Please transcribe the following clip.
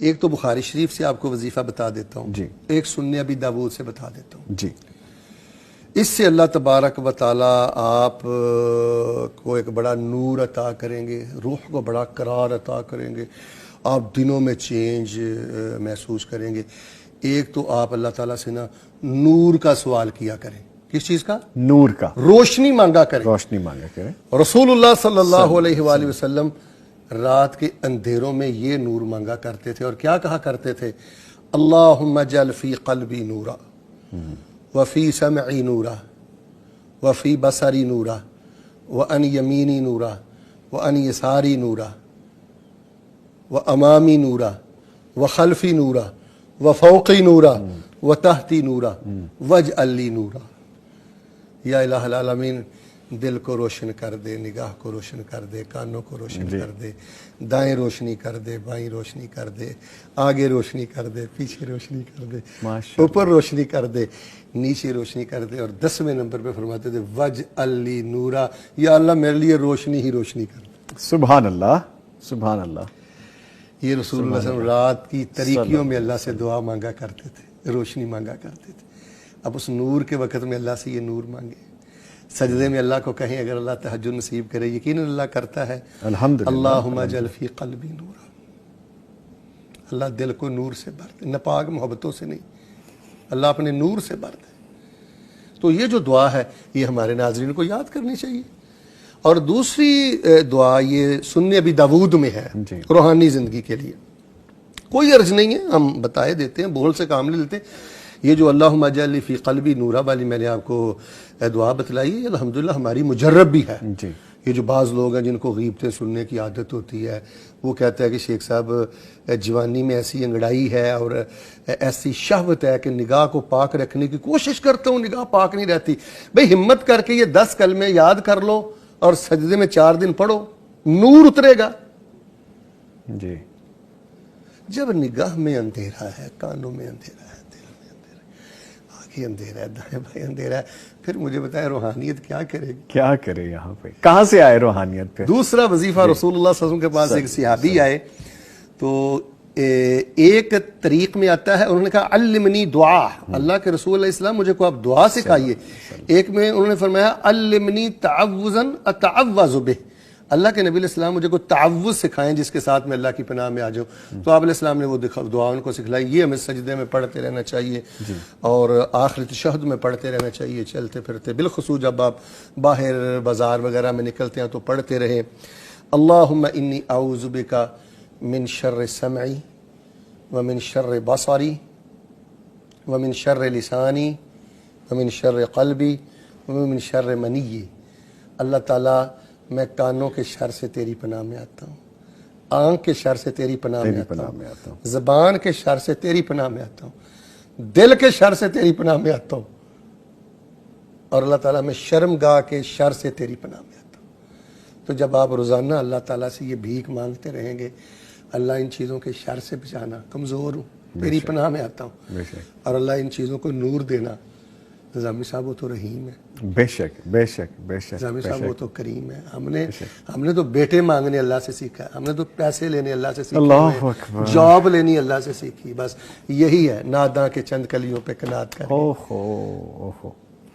ایک تو بخاری شریف سے آپ کو وظیفہ بتا دیتا ہوں جی، ایک سنن ابی داؤد سے بتا دیتا ہوں. جی. اس سے اللہ تبارک و تعالی آپ کو ایک بڑا نور عطا کریں گے، روح کو بڑا قرار عطا کریں گے، آپ دنوں میں چینج محسوس کریں گے. ایک تو آپ اللہ تعالیٰ سے نا نور کا سوال کیا کریں. کس چیز کا؟ نور کا. روشنی مانگا کریں. روشنی مانگا کریں. رسول اللہ صلی اللہ علیہ وآلہ وسلم رات کے اندھیروں میں یہ نور مانگا کرتے تھے اور کیا کہا کرتے تھے؟ اللہم اجعل فی قلبی نورا وفی سمعی نورا وفی بصری نورا وعن یمینی نورا وعن یساری نورا وامامی نورا وخلفی نورا وفوقی نورا وتحتی نورا واجعل لی نورا. یا الہ العالمین دل کو روشن کر دے، نگاہ کو روشن کر دے، کانوں کو روشن کر دے، دائیں روشنی کر دے، بائیں روشنی کر دے، آگے روشنی کر دے، پیچھے روشنی کر دے، اوپر روشنی کر دے، نیچے روشنی کر دے. اور 10ویں نمبر پہ فرماتے تھے واجعل لی نورا، یا اللہ میرے لیے روشنی ہی روشنی کر دے. سبحان اللہ، سبحان اللہ. یہ رسول اللہ صلی اللہ علیہ وسلم رات کی تاریکیوں میں اللہ سے دعا مانگا کرتے تھے، روشنی مانگا کرتے تھے. اب اس نور کے وقت میں اللہ سے یہ نور مانگے، سجدے میں اللہ کو کہیں اگر اللہ تہجد نصیب کرے، یقیناً اللہ کرتا ہے. الحمدللہ. اللہم اجعل فی قلبی نورا، اللہ دل کو نور سے بھر دے، ناپاک محبتوں سے نہیں، اللہ اپنے نور سے بھر دے. تو یہ جو دعا ہے یہ ہمارے ناظرین کو یاد کرنی چاہیے. اور دوسری دعا یہ سنن ابی داؤد میں ہے روحانی زندگی کے لیے. کوئی عرض نہیں ہے، ہم بتائے دیتے ہیں، بول سے کام لے لیتے ہیں. یہ جو اللہم اجعل فی قلبی نورا والی میں نے آپ کو دعا بتلائی ہے، الحمدللہ ہماری مجرب بھی ہے. یہ جو بعض لوگ ہیں جن کو غیبتیں سننے کی عادت ہوتی ہے، وہ کہتا ہے کہ شیخ صاحب جوانی میں ایسی انگڑائی ہے اور ایسی شہوت ہے کہ نگاہ کو پاک رکھنے کی کوشش کرتا ہوں، نگاہ پاک نہیں رہتی. بھئی ہمت کر کے یہ 10 کلمے یاد کر لو اور سجدے میں 4 دن پڑھو، نور اترے گا. جی. جب نگاہ میں اندھیرا ہے، کانوں میں اندھیرا ہے، دل میں اندھیرا ہے، آگے اندھیرا ہے، دائیں بائیں اندھیرا ہے، پھر مجھے بتائے روحانیت کیا کرے گی؟ کیا کرے یہاں پہ؟ کہاں سے آئے روحانیت پہ؟ دوسرا وظیفہ رسول اللہ صلی اللہ علیہ وسلم کے پاس ایک صحابی آئے تو ایک طریق میں آتا ہے، انہوں نے کہا علمنی دعا، اللہ کے رسول علیہ السلام مجھے کو آپ دعا سکھائیے. ایک میں انہوں نے فرمایا علمنی تعوذا اتعوذ بہ، اللہ کے نبی علیہ السلام مجھے کو تعوذ سکھائیں جس کے ساتھ میں اللہ کی پناہ میں آ جاؤں. تو آپ علیہ السلام نے وہ دعا ان کو سکھلائی. یہ ہمیں سجدے میں پڑھتے رہنا چاہیے اور آخر تشہد میں پڑھتے رہنا چاہیے، چلتے پھرتے، بالخصوص جب آپ باہر بازار وغیرہ میں نکلتے ہیں تو پڑھتے رہیں. اللہم انی اعوذ بک من شر سمعی ومن شر بصری ومن شر لسانی ومن شر قلبی ومن شر منی. اللہ تعالیٰ میں کانوں کے شر سے تیری پناہ میں آتا ہوں، آنکھ کے شر سے تیری پناہ میں آتا ہوں، زبان کے شر سے تیری پناہ میں آتا ہوں، دل کے شر سے تیری پناہ میں آتا ہوں، اور اللہ تعالیٰ میں شرمگاہ کے شر سے تیری پناہ میں آتا ہوں. تو جب آپ روزانہ اللہ تعالیٰ سے یہ بھیک مانگتے رہیں گے، اللہ ان چیزوں کے شر سے بچانا، کمزور ہوں، تیری پناہ میں آتا ہوں، اور اللہ ان چیزوں کو نور دینا. نظامی صاحب وہ تو رحیم ہے، بے شک بے شک بے شک. نظامی صاحب وہ تو کریم ہے. ہم نے تو بیٹے مانگنے اللہ سے سیکھا ہے، ہم نے تو پیسے لینے اللہ سے سیکھے، اللہ اکبر، جاب لینی اللہ سے سیکھی. بس یہی ہے، ناداں کے چند کلیوں پہ قناعت کریں.